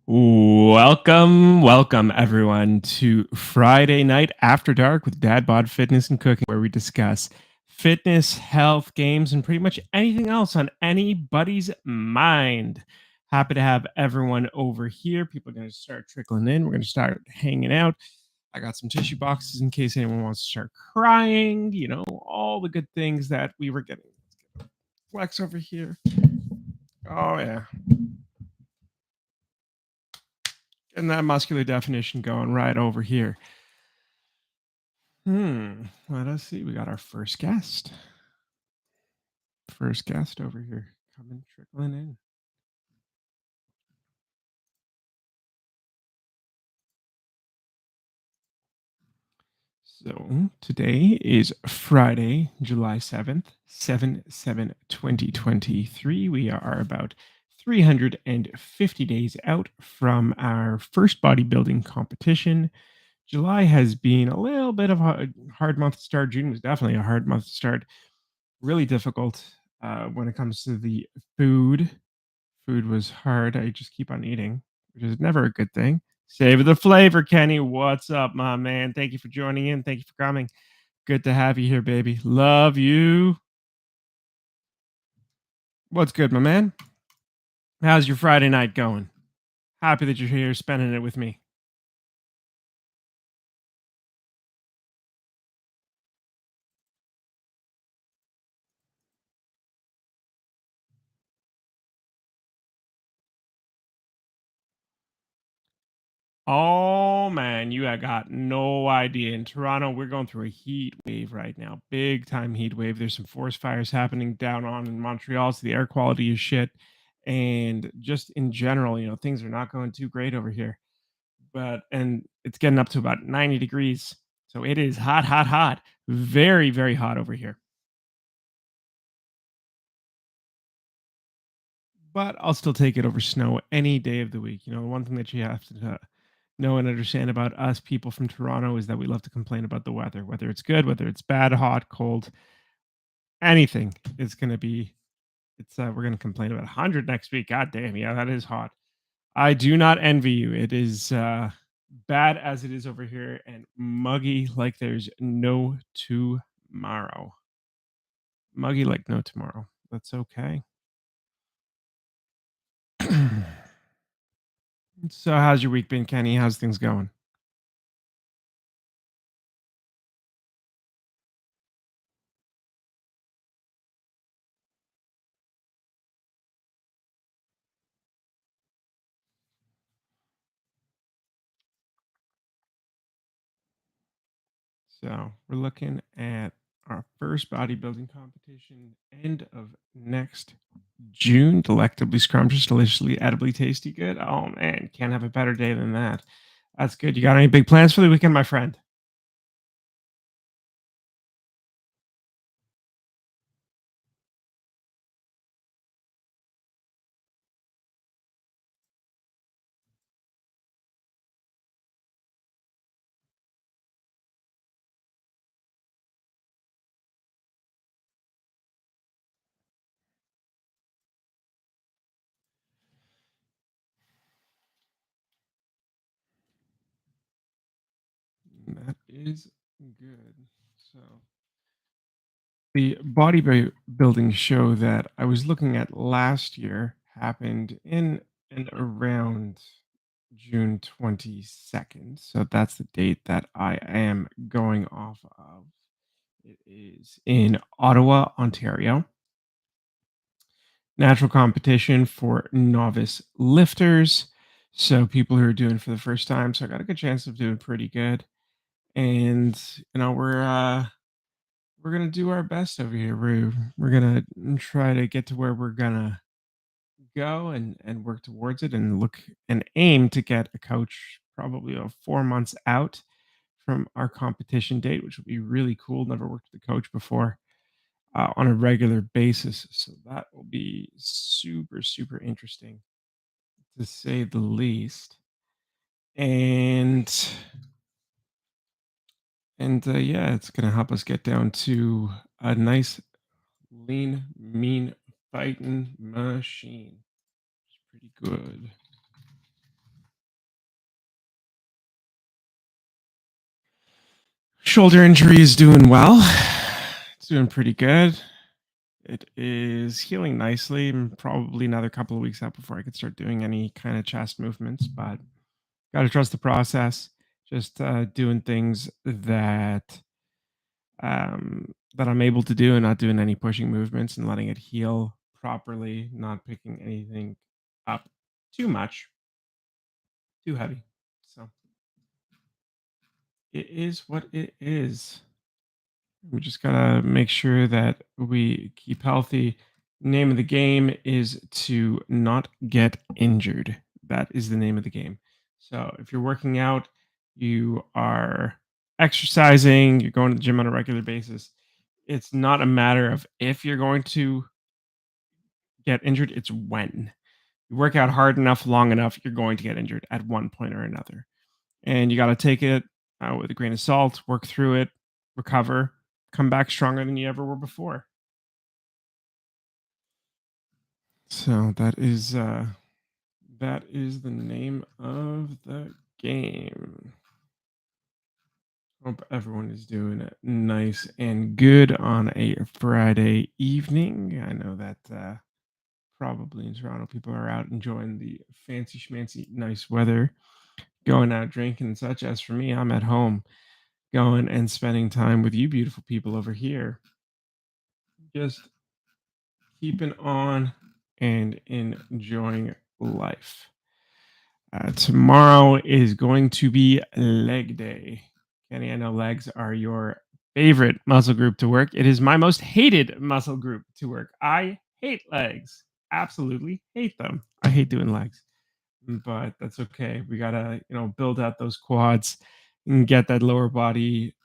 Welcome everyone to Friday Night After Dark with Dad Bod Fitness and Cooking, where we discuss fitness, health, games, and pretty much anything else on anybody's mind. Happy to have everyone over here. People are going to start trickling in. We're going to start hanging out. I got some tissue boxes in case anyone wants to start crying, all the good things that we were getting. Flex over here. Oh, yeah. And that muscular definition going right over here. Let us see. We got our first guest. First guest over here coming trickling in. So today is Friday, July 7th, 7/7/2023. We are about 350 days out from our first bodybuilding competition. July has been a little bit of a hard month to start. June was definitely a hard month to start. Really difficult when it comes to the food. Food was hard. I just keep on eating, which is never a good thing. Savor the flavor, Kenny. What's up, my man? Thank you for joining in. Thank you for coming. Good to have you here, baby. Love you. What's good, my man? How's your Friday night going? Happy that you're here spending it with me. Oh man, you have got no idea. In Toronto, we're going through a heat wave right now. Big time heat wave. There's some forest fires happening down on in Montreal, so the air quality is shit. And just in general, things are not going too great over here. And it's getting up to about 90 degrees. So it is hot, hot, hot. Very, very hot over here. But I'll still take it over snow any day of the week. The one thing that you have to know and understand about us people from Toronto is that we love to complain about the weather, whether it's good, whether it's bad, hot, cold, anything is going to be. We're going to complain about 100 next week. God damn, yeah, that is hot. I do not envy you. It is bad as it is over here and muggy like there's no tomorrow. Muggy like no tomorrow. That's okay. So, how's your week been, Kenny? How's things going? So, we're looking at our first bodybuilding competition end of next June. Delectably scrumptious, deliciously, edibly tasty good. Oh man, can't have a better day than that. That's good. You got any big plans for the weekend, my friend? That is good. So, the bodybuilding show that I was looking at last year happened in and around June 22nd. So that's the date that I am going off of. It is in Ottawa, Ontario. Natural competition for novice lifters. So people who are doing for the first time. So I got a good chance of doing pretty good. And we're gonna do our best over here. We're gonna try to get to where we're gonna go and work towards it and look and aim to get a coach probably 4 months out from our competition date, which would be really cool. Never worked with a coach before on a regular basis, so that will be super super interesting to say the least. And yeah, it's gonna help us get down to a nice lean, mean fighting machine. It's pretty good. Shoulder injury is doing well. It's doing pretty good. It is healing nicely. Probably another couple of weeks out before I could start doing any kind of chest movements, but got to trust the process. Just doing things that I'm able to do and not doing any pushing movements and letting it heal properly, not picking anything up too much, too heavy. So it is what it is. We just gotta make sure that we keep healthy. Name of the game is to not get injured. That is the name of the game. So if you're working out, you are exercising, you're going to the gym on a regular basis. It's not a matter of if you're going to get injured, it's when. You work out hard enough, long enough, you're going to get injured at one point or another. And you got to take it with a grain of salt, work through it, recover, come back stronger than you ever were before. So that is the name of the game. Hope everyone is doing it nice and good on a Friday evening. I know that probably in Toronto people are out enjoying the fancy schmancy nice weather, going out drinking and such. As for me, I'm at home going and spending time with you beautiful people over here. Just keeping on and enjoying life. Tomorrow is going to be leg day. Kenny, I know legs are your favorite muscle group to work. It is my most hated muscle group to work. I hate legs. Absolutely hate them. I hate doing legs, but that's okay. We gotta, build out those quads and get that lower body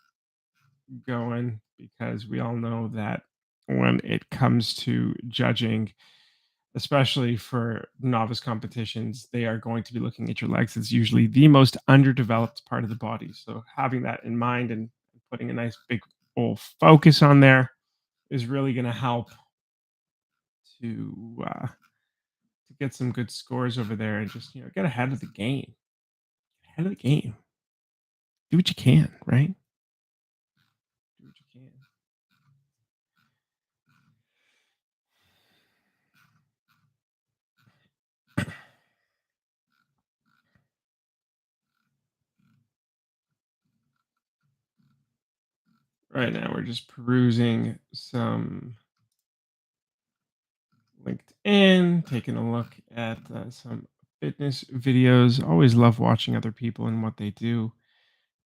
going because we all know that when it comes to judging, especially for novice competitions, they are going to be looking at your legs. It's usually the most underdeveloped part of the body. So having that in mind and putting a nice big old focus on there is really going to help to get some good scores over there and just get ahead of the game. Ahead of the game. Do what you can, right? Do what you can. Right now, we're just perusing some LinkedIn, taking a look at some fitness videos. Always love watching other people and what they do.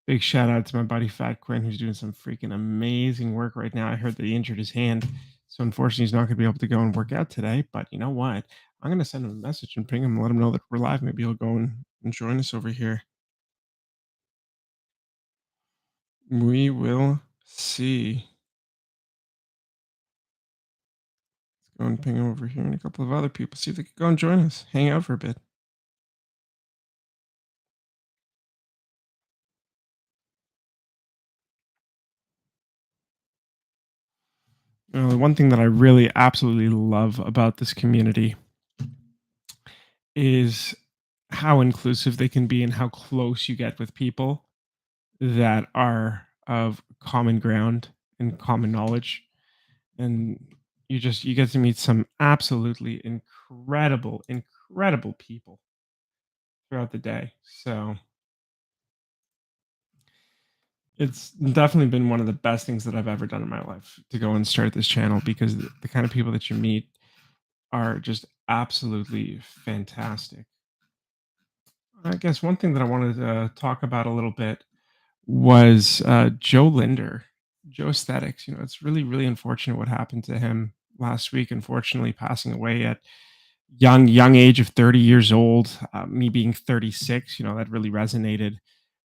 Big shout out to my buddy Fat Quinn, who's doing some freaking amazing work right now. I heard that he injured his hand, so unfortunately, he's not going to be able to go and work out today. But you know what? I'm going to send him a message and ping him and let him know that we're live. Maybe he'll go and join us over here. We will see. Let's go and ping him over here and a couple of other people. See if they could go and join us, hang out for a bit. The one thing that I really absolutely love about this community is how inclusive they can be and how close you get with people that are of common ground and common knowledge. And you get to meet some absolutely incredible people throughout the day. So it's definitely been one of the best things that I've ever done in my life to go and start this channel because the kind of people that you meet are just absolutely fantastic. I guess one thing that I wanted to talk about a little bit was Joe Linder, Joe Aesthetics. It's really unfortunate what happened to him last week. Unfortunately, passing away at young age of 30 years old. Me being 36, that really resonated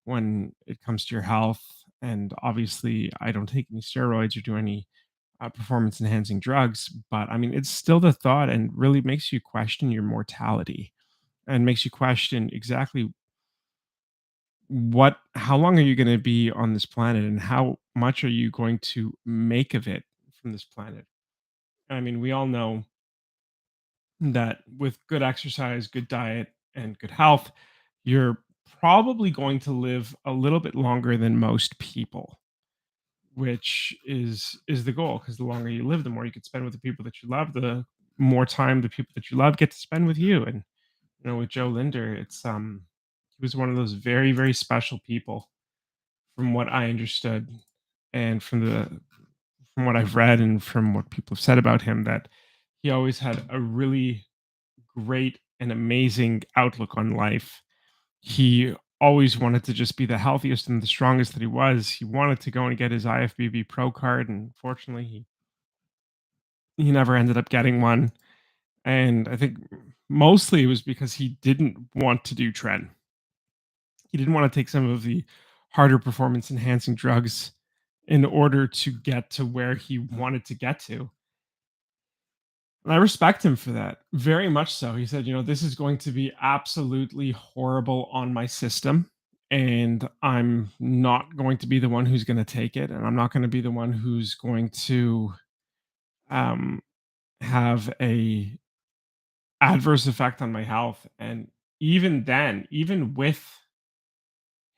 when it comes to your health. And obviously, I don't take any steroids or do any performance enhancing drugs, but I mean, it's still the thought and really makes you question your mortality and makes you question exactly how long are you going to be on this planet and how much are you going to make of it from this planet. I mean, we all know that with good exercise, good diet, and good health, you're probably going to live a little bit longer than most people. which is the goal. Because the longer you live, the more you can spend with the people that you love, the more time the people that you love get to spend with you. And with Joe Linder, he was one of those very, very special people from what I understood, and from what I've read and from what people have said about him, that he always had a really great and amazing outlook on life. He always wanted to just be the healthiest and the strongest that he was. He wanted to go and get his IFBB Pro card, and fortunately, he never ended up getting one. And I think mostly it was because he didn't want to do tren. He didn't want to take some of the harder performance enhancing drugs in order to get to where he wanted to get to. And I respect him for that, very much so. He said, "This is going to be absolutely horrible on my system, and I'm not going to be the one who's going to take it, and I'm not going to be the one who's going to um, have a adverse effect on my health." And even then, even with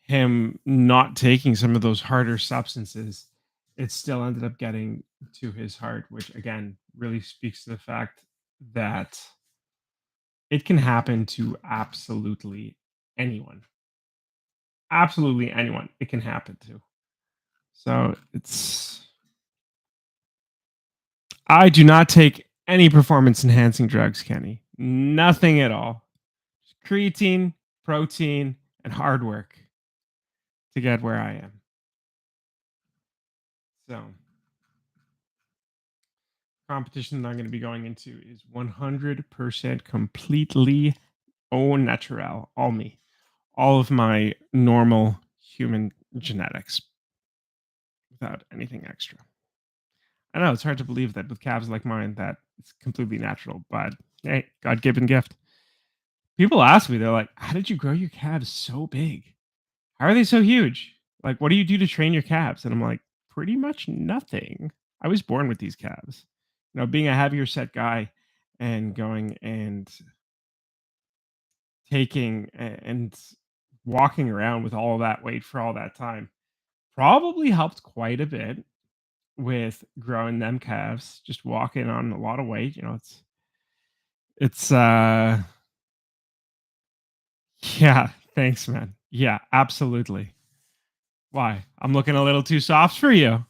him not taking some of those harder substances, it still ended up getting to his heart, which again really speaks to the fact that it can happen to absolutely anyone. Absolutely anyone it can happen to. So I do not take any performance enhancing drugs, Kenny. Nothing at all. Creatine, protein, and hard work to get where I am. So, competition that I'm going to be going into is 100% completely au naturel, all me, all of my normal human genetics without anything extra. I know it's hard to believe that with calves like mine that it's completely natural, but hey, God-given gift. People ask me, they're like, "How did you grow your calves so big? How are they so huge? Like, what do you do to train your calves?" And I'm like, "Pretty much nothing. I was born with these calves." Being a heavier set guy and going and taking and walking around with all of that weight for all that time probably helped quite a bit with growing them calves. Just walking on a lot of weight, it's yeah, thanks, man. Yeah, absolutely. Why? I'm looking a little too soft for you.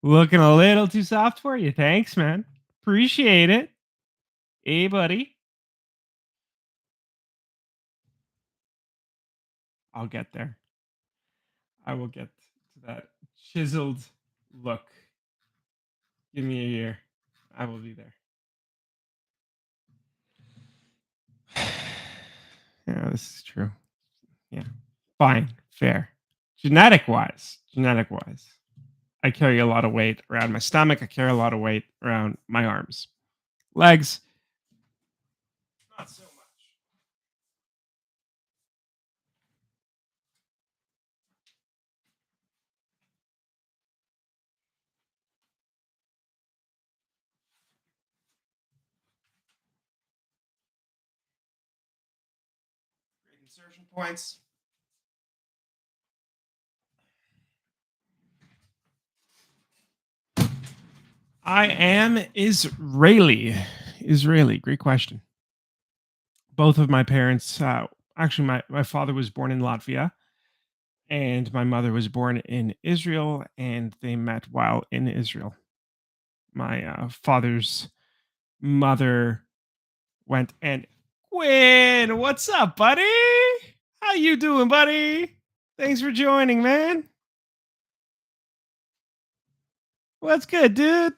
Looking a little too soft for you. Thanks, man. Appreciate it. Hey, buddy. I'll get there. I will get to that chiseled look. Give me a year. I will be there. Yeah, this is true. Yeah. Fine. Fair. Genetic wise, I carry a lot of weight around my stomach. I carry a lot of weight around my arms. Legs, not so much. Great insertion points. I am Israeli. Israeli. Great question. Both of my parents, actually, my father was born in Latvia and my mother was born in Israel, and they met while in Israel. My father's mother went and Quinn, what's up, buddy? How you doing, buddy? Thanks for joining, man. What's good, dude?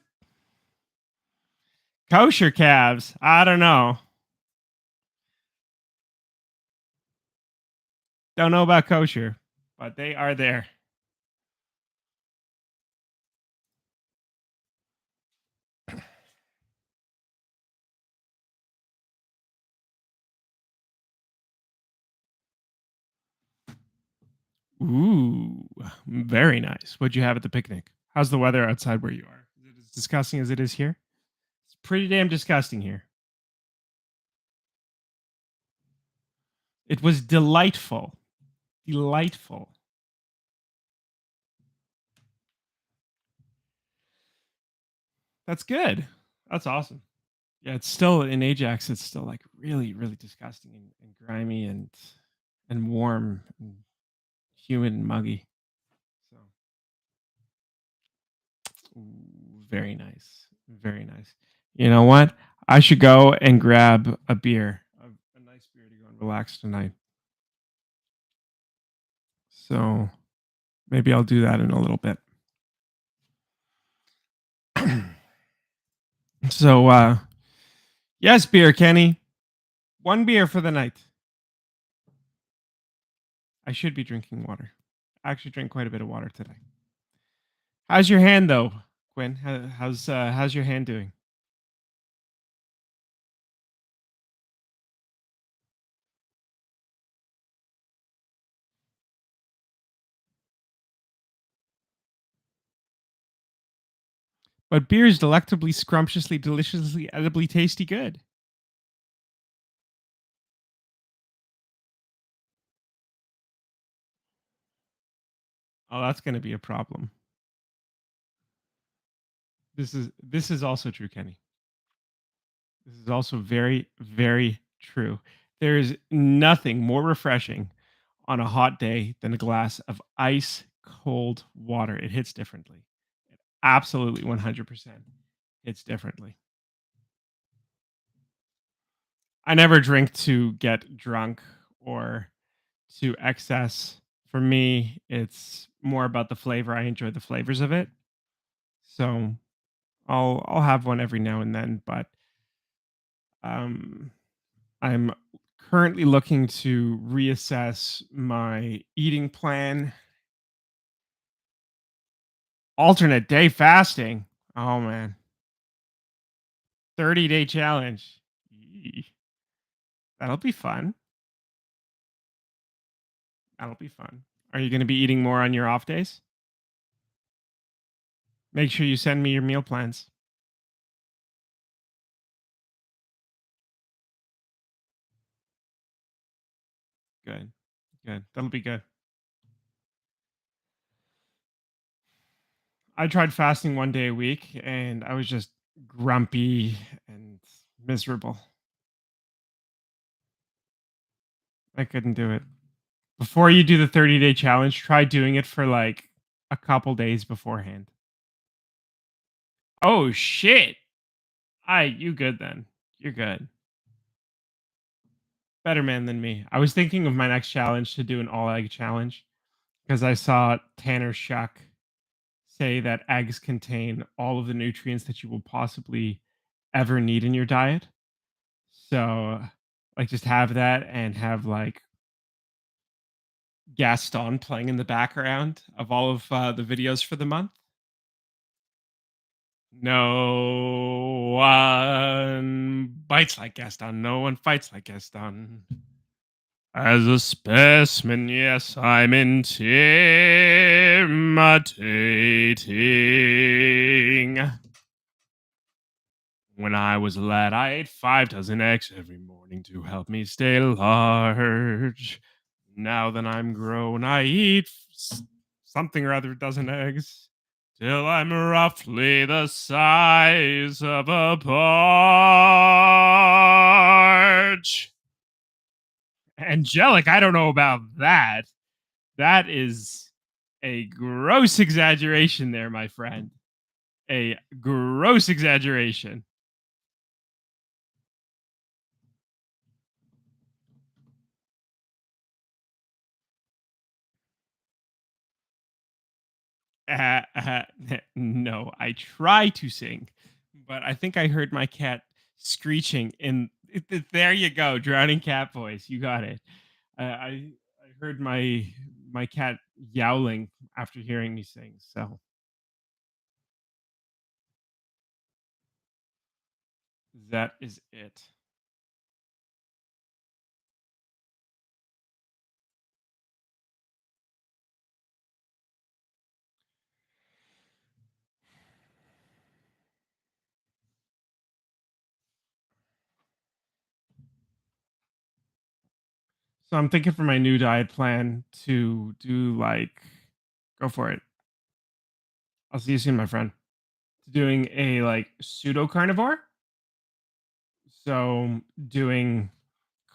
Kosher calves. I don't know. Don't know about kosher, but they are there. Ooh, very nice. What'd you have at the picnic? How's the weather outside where you are? Is it as disgusting as it is here? It's pretty damn disgusting here. It was delightful. Delightful. That's good. That's awesome. Yeah, it's still in Ajax, it's still, like, really, really disgusting and grimy and warm and humid and muggy. So, ooh, very nice. Very nice. You know what? I should go and grab a beer, a nice beer to go and relax tonight. So, maybe I'll do that in a little bit. So, yes, beer, Kenny. 1 beer for the night. I should be drinking water. I actually drink quite a bit of water today. How's your hand though, Quinn? How's your hand doing? But beer is delectably, scrumptiously, deliciously, edibly tasty good. Oh, that's gonna be a problem. This is also true, Kenny. This is also very, very true. There is nothing more refreshing on a hot day than a glass of ice cold water. It hits differently. It absolutely 100% hits differently. I never drink to get drunk or to excess. For me, it's more about the flavor. I enjoy the flavors of it. So I'll have one every now and then, but um I'm currently looking to reassess my eating plan. Alternate day fasting. Oh man. 30-day challenge. Yee. That'll be fun. That'll be fun. Are you going to be eating more on your off days? Make sure you send me your meal plans. Good. Good. That'll be good. I tried fasting 1 day a week and I was just grumpy and miserable. I couldn't do it. Before you do the 30-day challenge, try doing it for like a couple days beforehand. Oh shit. You good then. You're good. Better man than me. I was thinking of my next challenge to do an all egg challenge because I saw Tanner Shuck say that eggs contain all of the nutrients that you will possibly ever need in your diet. So, like, just have that and have like Gaston playing in the background of all of the videos for the month. No one bites like Gaston. No one fights like Gaston. As a specimen, yes, I'm intimidating. When I was a lad, I ate 5 dozen eggs every morning to help me stay large. Now that I'm grown, I eat something or other dozen eggs till I'm roughly the size of a barge. Angelic, I don't know about that. That is a gross exaggeration there, my friend. A gross exaggeration. Uh, no, I try to sing, but I think I heard my cat screeching in there you go, drowning cat voice. You got it. I heard my cat yowling after hearing me sing. So that is it. So I'm thinking for my new diet plan to do like go for it. I'll see you soon, my friend. doing a like pseudo carnivore. So doing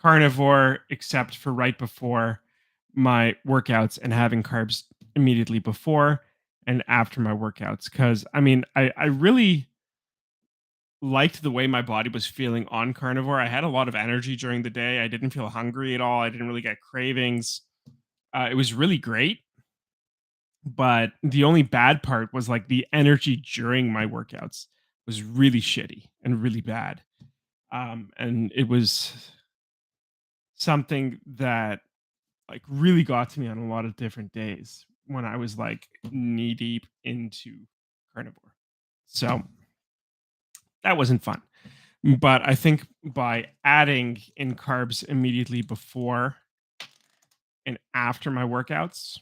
carnivore except for right before my workouts and having carbs immediately before and after my workouts. Cause I mean, I really liked the way my body was feeling on carnivore. I had a lot of energy during the day. I didn't feel hungry at all. I didn't really get cravings. It was really great. But the only bad part was like the energy during my workouts was really shitty and really bad. And it was something that like really got to me on a lot of different days when I was like knee deep into carnivore. So that wasn't fun. But I think by adding in carbs immediately before and after my workouts,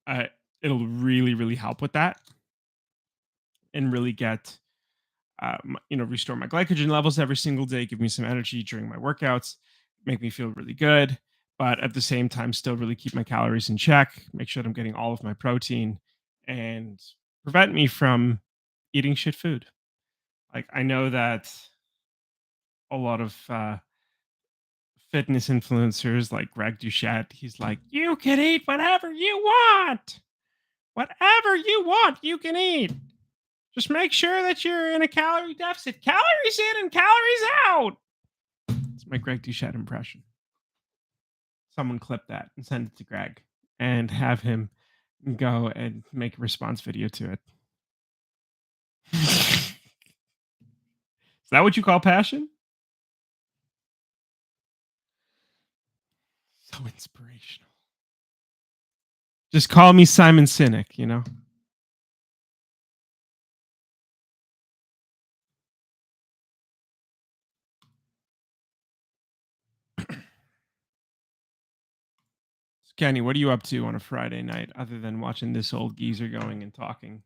uh, it'll really, really help with that and really get, restore my glycogen levels every single day, give me some energy during my workouts, make me feel really good. But at the same time, still really keep my calories in check, make sure that I'm getting all of my protein and prevent me from eating shit food. Like, I know that a lot of fitness influencers like Greg Doucette, he's like, you can eat whatever you want. Whatever you want, you can eat. Just make sure that you're in a calorie deficit. Calories in and calories out. It's my Greg Doucette impression. Someone clip that and send it to Greg and have him go and make a response video to it. Is that what you call passion? So inspirational. Just call me Simon Sinek, you know? Kenny, what are you up to on a Friday night other than watching this old geezer going and talking?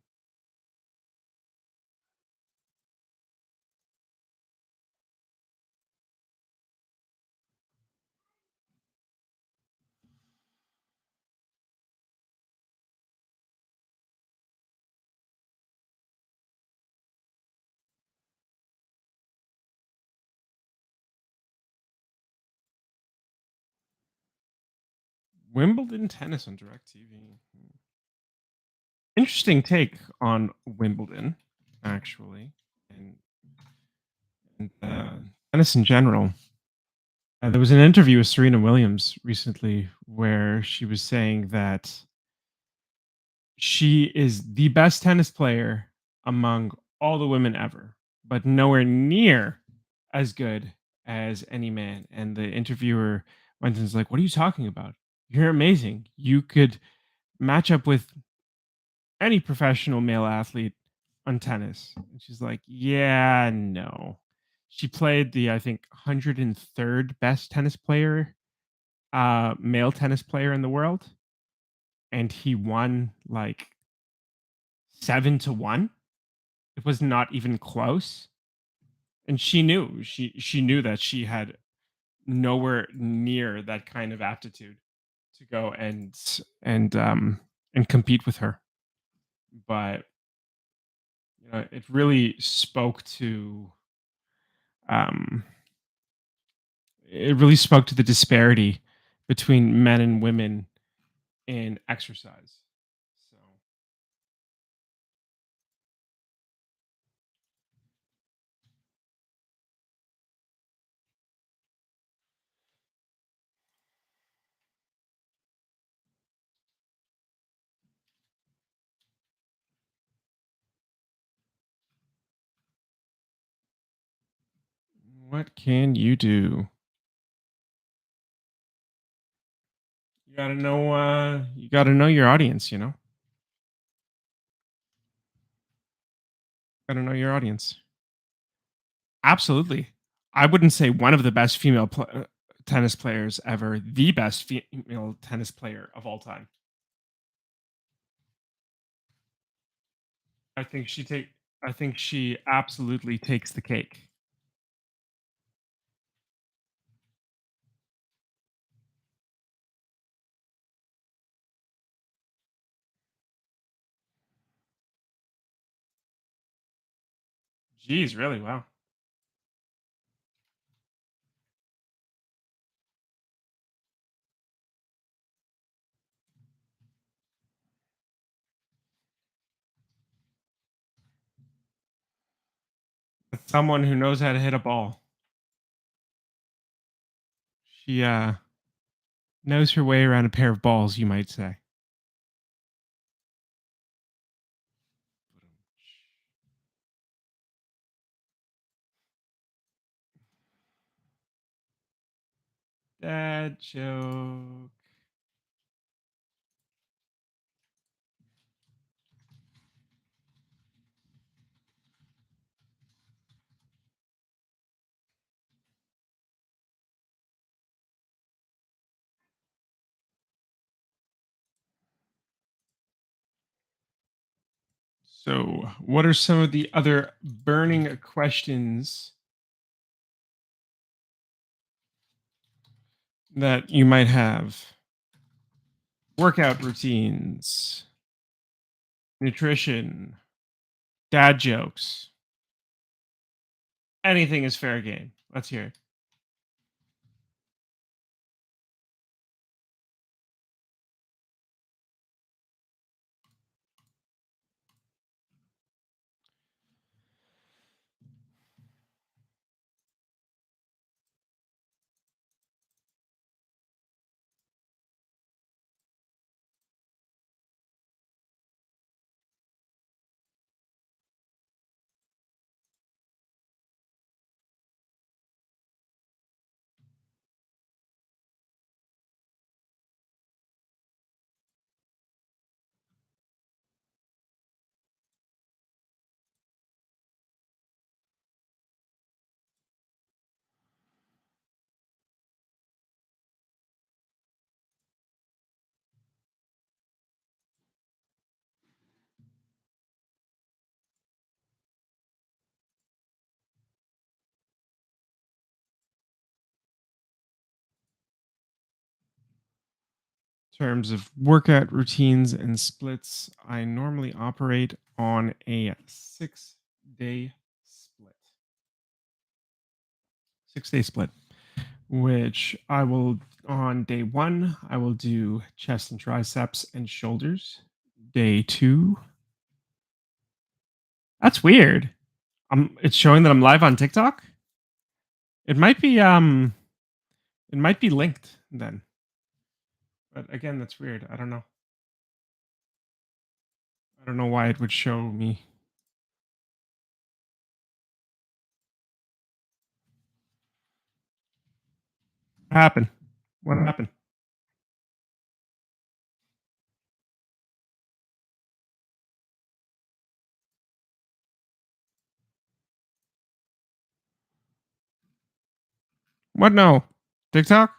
Wimbledon tennis on DirecTV. Interesting take on Wimbledon, actually, and, and tennis in general. There was an interview with Serena Williams recently where she was saying that she is the best tennis player among all the women ever, but nowhere near as good as any man. And the interviewer went and was like, "What are you talking about? You're amazing. You could match up with any professional male athlete on tennis." And she's like, "Yeah, no." She played the, I think, 103rd best tennis player, male tennis player in the world, and he won like 7-1. It was not even close. And she knew that she had nowhere near that kind of aptitude to go and compete with her. But it really spoke to um, the disparity between men and women in exercise. So, what can you do? You gotta know. You gotta know your audience. Gotta know your audience. Absolutely. I wouldn't say one of the best tennis players ever, the best female tennis player of all time. I think she take I think she absolutely takes the cake. Jeez, really? Wow. Someone who knows how to hit a ball. She knows her way around a pair of balls, you might say. Dad joke. So, what are some of the other burning questions that you might have? Workout routines, nutrition, dad jokes. Anything is fair game. Let's hear it. In terms of workout routines and splits, I normally operate on a 6 day split. 6 day split, which I will, on day one, I will do chest and triceps and shoulders. Day two, that's weird. It's showing that I'm live on TikTok. It might be it might be linked then. But again, that's weird. I don't know. I don't know why it would show me. What happened? What happened? What no? TikTok?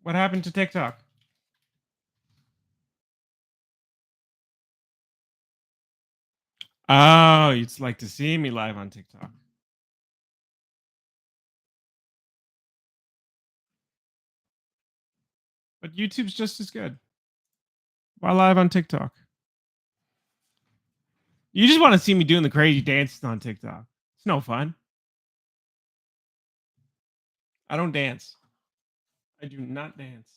What happened to TikTok? Oh, you'd like to see me live on TikTok. But YouTube's just as good. Why live on TikTok? You just want to see me doing the crazy dances on TikTok. It's no fun. I don't dance. I do not dance.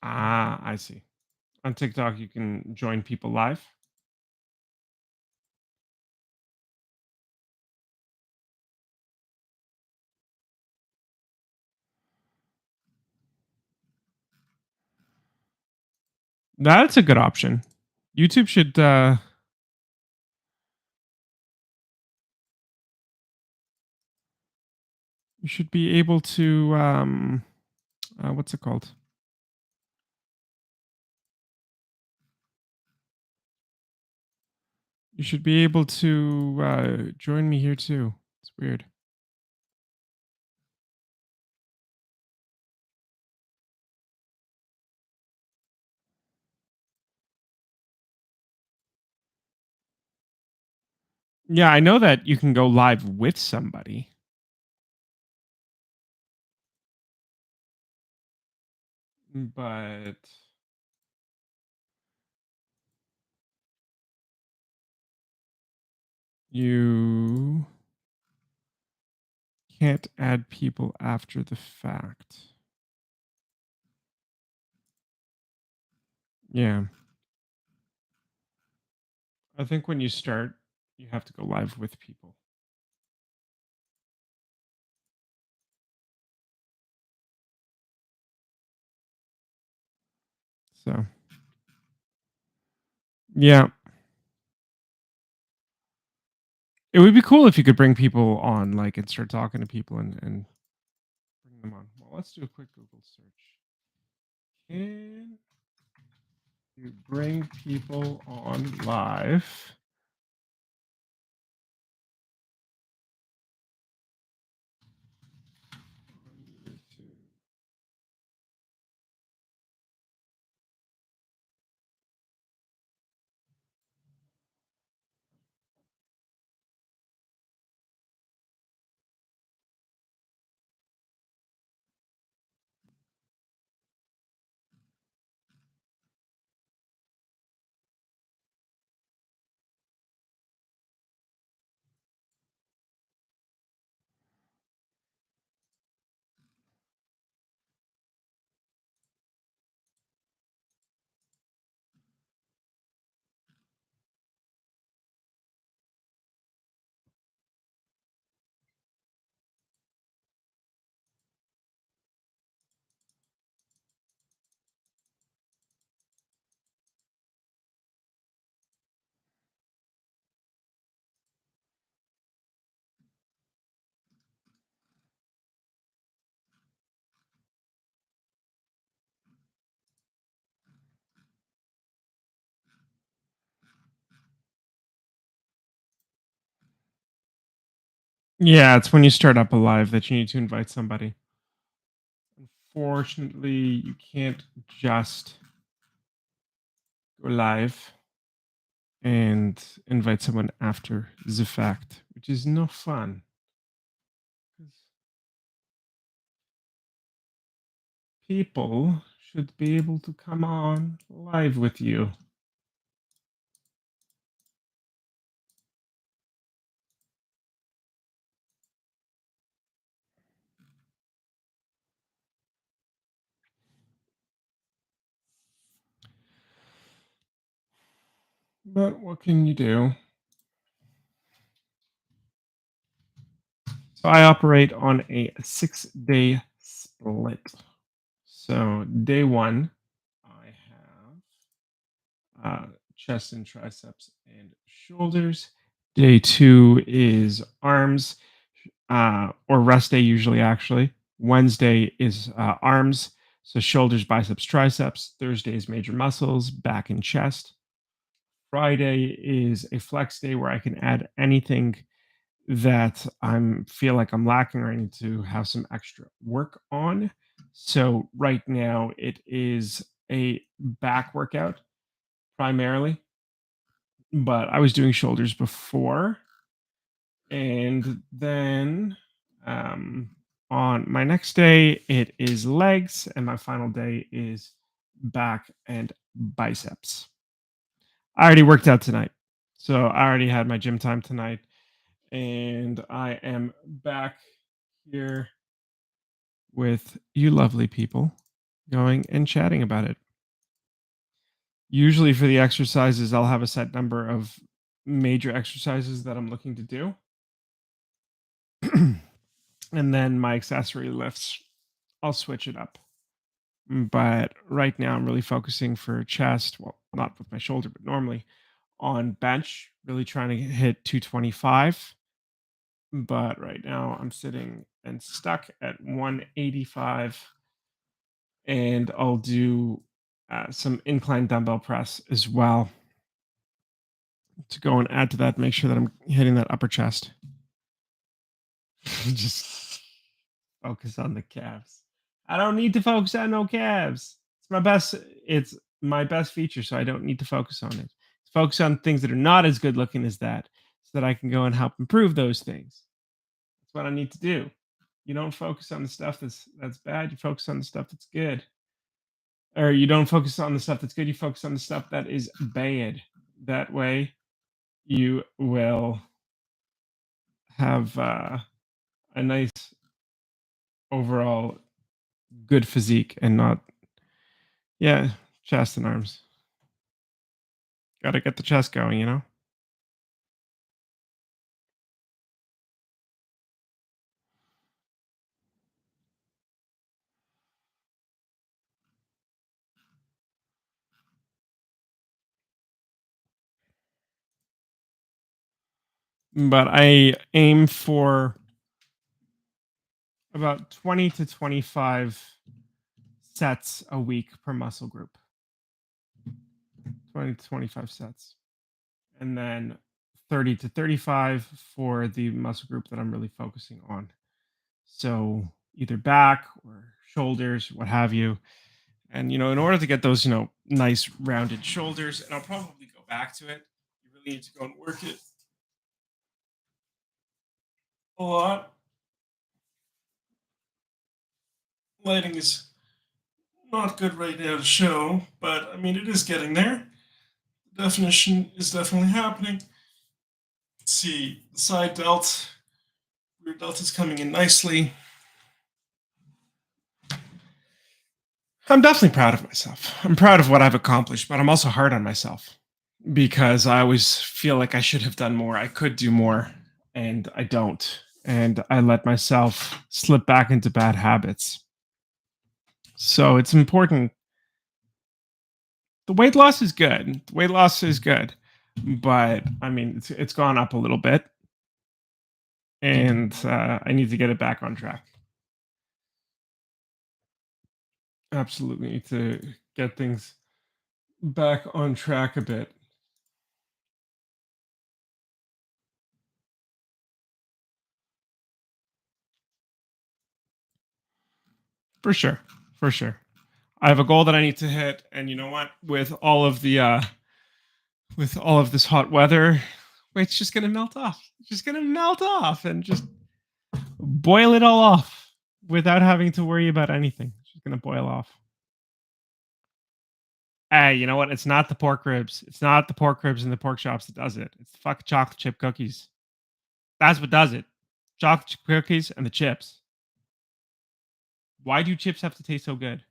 Ah, I see. On TikTok, you can join people live. That's a good option. YouTube should you should be able to what's it called? You should be able to join me here too. It's weird. Yeah, I know that you can go live with somebody, but you can't add people after the fact. Yeah. I think when you start, you have to go live with people. So, yeah, it would be cool if you could bring people on, like, and start talking to people and bring them on. Well, let's do a quick Google search. Can you bring people on live on YouTube? Yeah, it's when you start up a live that you need to invite somebody. Unfortunately, you can't just go live and invite someone after the fact, which is no fun. 'Cause people should be able to come on live with you. But what can you do? So I operate on a 6-day split. So day one, I have chest and triceps and shoulders. Day two is arms, or rest day usually actually. Wednesday is arms, so shoulders, biceps, triceps. Thursday is major muscles, back and chest. Friday is a flex day where I can add anything that I'm feel like I'm lacking or I need to have some extra work on. So right now it is a back workout primarily, but I was doing shoulders before. And then um, on my next day, it is legs, and my final day is back and biceps. I already worked out tonight. So I already had my gym time tonight, and I am back here with you lovely people going and chatting about it. Usually for the exercises, I'll have a set number of major exercises that I'm looking to do. And then my accessory lifts, I'll switch it up. But right now, I'm really focusing for chest. Well, not with my shoulder, but normally on bench, really trying to hit 225. But right now, I'm sitting and stuck at 185. And I'll do some incline dumbbell press as well to go and add to that, make sure that I'm hitting that upper chest. Just focus on the calves. I don't need to focus on no calves. It's my best feature, so I don't need to focus on it. Focus on things that are not as good looking as that. so that I can go and help improve those things. That's what I need to do. You don't focus on the stuff that's bad. You focus on the stuff that's good, or you don't focus on the stuff that's good. You focus on the stuff that is bad. That way, you will have a nice overall good physique and not, yeah, chest and arms. Got to get the chest going, you know. But I aim for about 20 to 25 sets a week per muscle group. 20 to 25 sets. And then 30 to 35 for the muscle group that I'm really focusing on. So either back or shoulders, what have you. And in order to get those, nice rounded shoulders, and I'll probably go back to it, you really need to go and work it a lot. Lighting is not good right now to show, but I mean, it is getting there. The definition is definitely happening. Let's see, the side delt, rear delt is coming in nicely. I'm definitely proud of myself. I'm proud of what I've accomplished, but I'm also hard on myself because I always feel like I should have done more. I could do more, and I don't. And I let myself slip back into bad habits. So it's important. The weight loss is good. The weight loss is good. But I mean, it's gone up a little bit, and I need to get it back on track. Absolutely need to get things back on track a bit. For sure. For sure. I have a goal that I need to hit, and you know what? With all of this hot weather, weight's just gonna melt off. It's just gonna melt off and just boil it all off without having to worry about anything. It's just gonna boil off. Hey, you know what? It's not the pork ribs. It's not the pork ribs in the pork chops that does it. It's the fucking chocolate chip cookies. That's what does it. Chocolate chip cookies and the chips. Why do chips have to taste so good?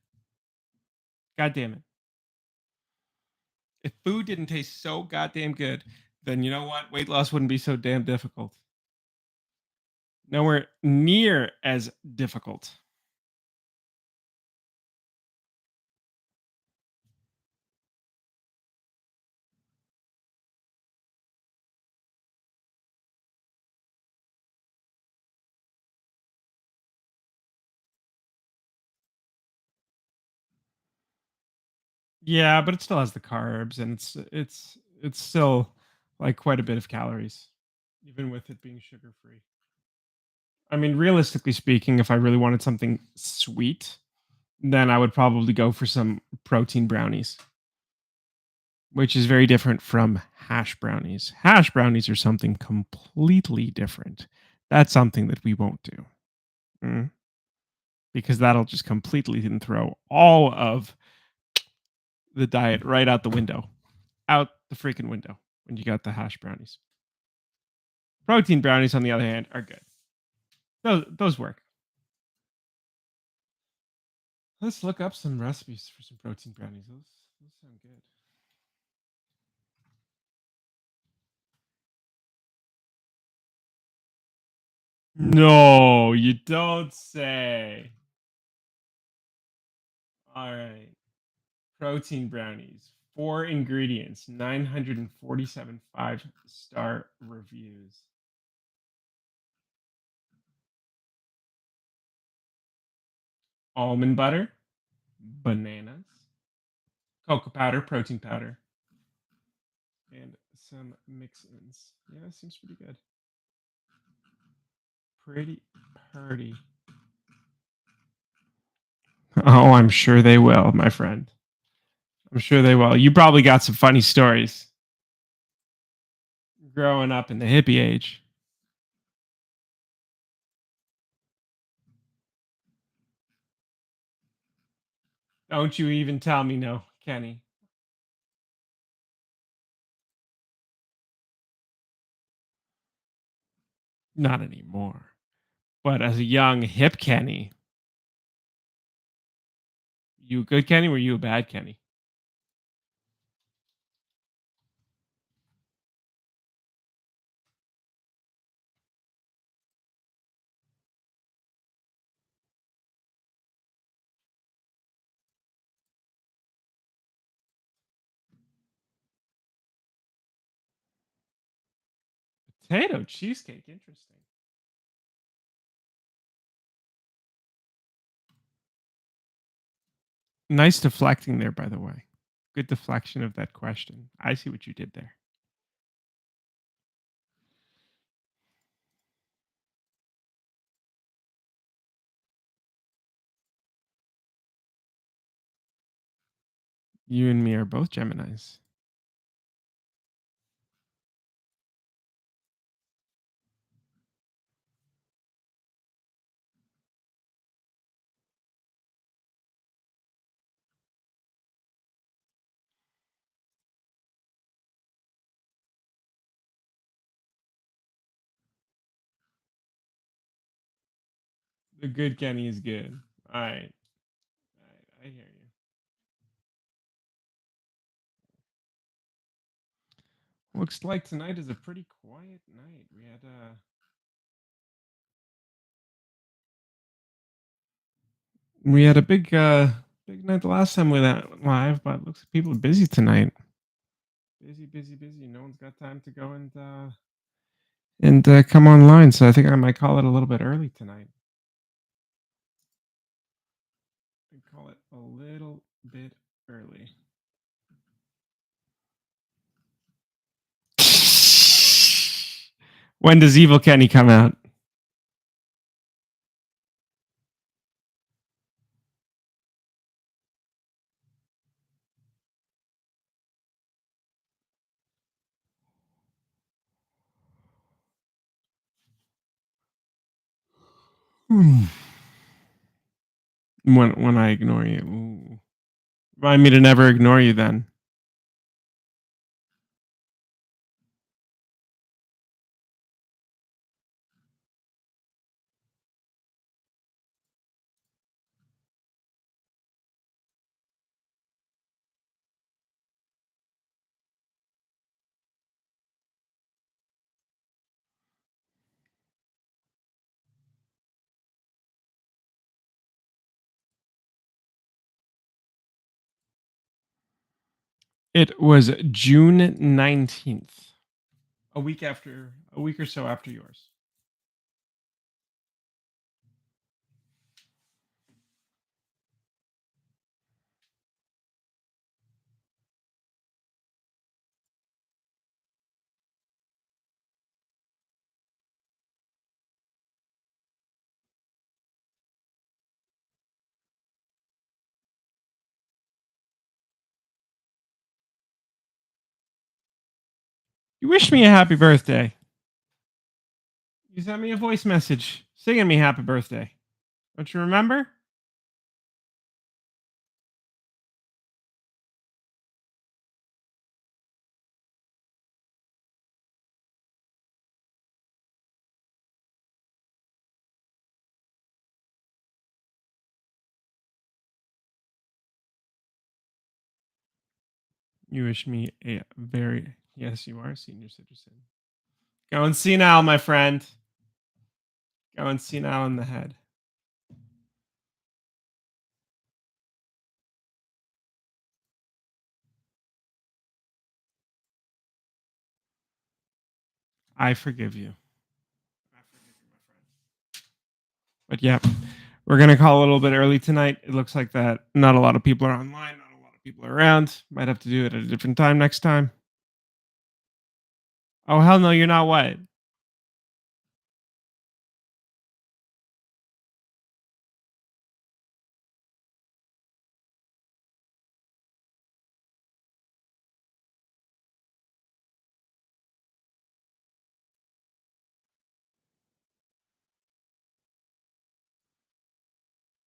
God damn it. If food didn't taste so goddamn good, then you know what? Weight loss wouldn't be so damn difficult. Nowhere near as difficult. Yeah, but it still has the carbs, and it's still like quite a bit of calories, even with it being sugar free. I mean, realistically speaking, if I really wanted something sweet, then I would probably go for some protein brownies, which is very different from hash brownies. Hash brownies are something completely different. That's something that we won't do. Mm, because that'll just completely throw all of the diet right out the window. Out the freaking window when you got the hash brownies. Protein brownies, on the other hand, are good. Those work. Let's look up some recipes for some protein brownies. Those sound good. No, you don't say. All right. Protein brownies. 4 ingredients, 947 5-star reviews. Almond butter, bananas, cocoa powder, protein powder, and some mix-ins. Yeah, that seems pretty good. Pretty party. Oh, I'm sure they will, my friend. I'm sure they will. You probably got some funny stories. growing up in the hippie age. Don't you even tell me no, Kenny. Not anymore. But as a young hip Kenny, you a good Kenny? Were you a bad Kenny? Potato cheesecake, interesting. Nice deflecting there, by the way. Good deflection of that question. I see what you did there. You and me are both Geminis. The good Kenny is good. All right. All right. I hear you. Looks like tonight is a pretty quiet night. We had a big night the last time we went live, but looks like people are busy tonight. Busy, busy, busy. No one's got time to go and come online. So I think I might call it a little bit early tonight. I call it a little bit early. When does Evil Kenny come out? Hmm. When I ignore you. Ooh. Remind me to never ignore you then. It was June 19th. A week or so after yours. You wished me a happy birthday. You sent me a voice message singing me happy birthday. Don't you remember? You wish me a very yes, you are a senior citizen. Going senile, my friend. Going senile in the head. I forgive you. I forgive you, my friend. But yeah, we're gonna call a little bit early tonight. It looks like that not a lot of people are online, not a lot of people are around. Might have to do it at a different time next time. Oh hell no, you're not what?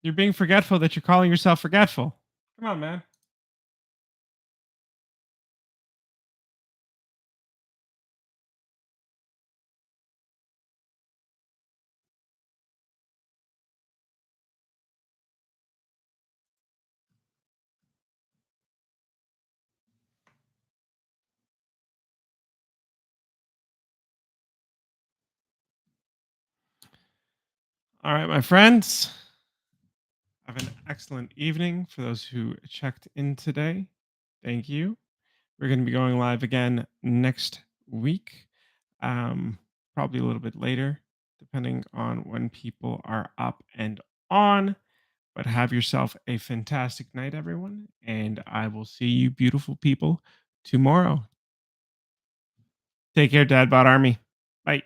You're being forgetful that you're calling yourself forgetful. Come on, man. All right, my friends. Have an excellent evening for those who checked in today. Thank you. We're going to be going live again next week, um, probably a little bit later, depending on when people are up and on. But have yourself a fantastic night, everyone. And I will see you, beautiful people, tomorrow. Take care, Dad Bod Army. Bye.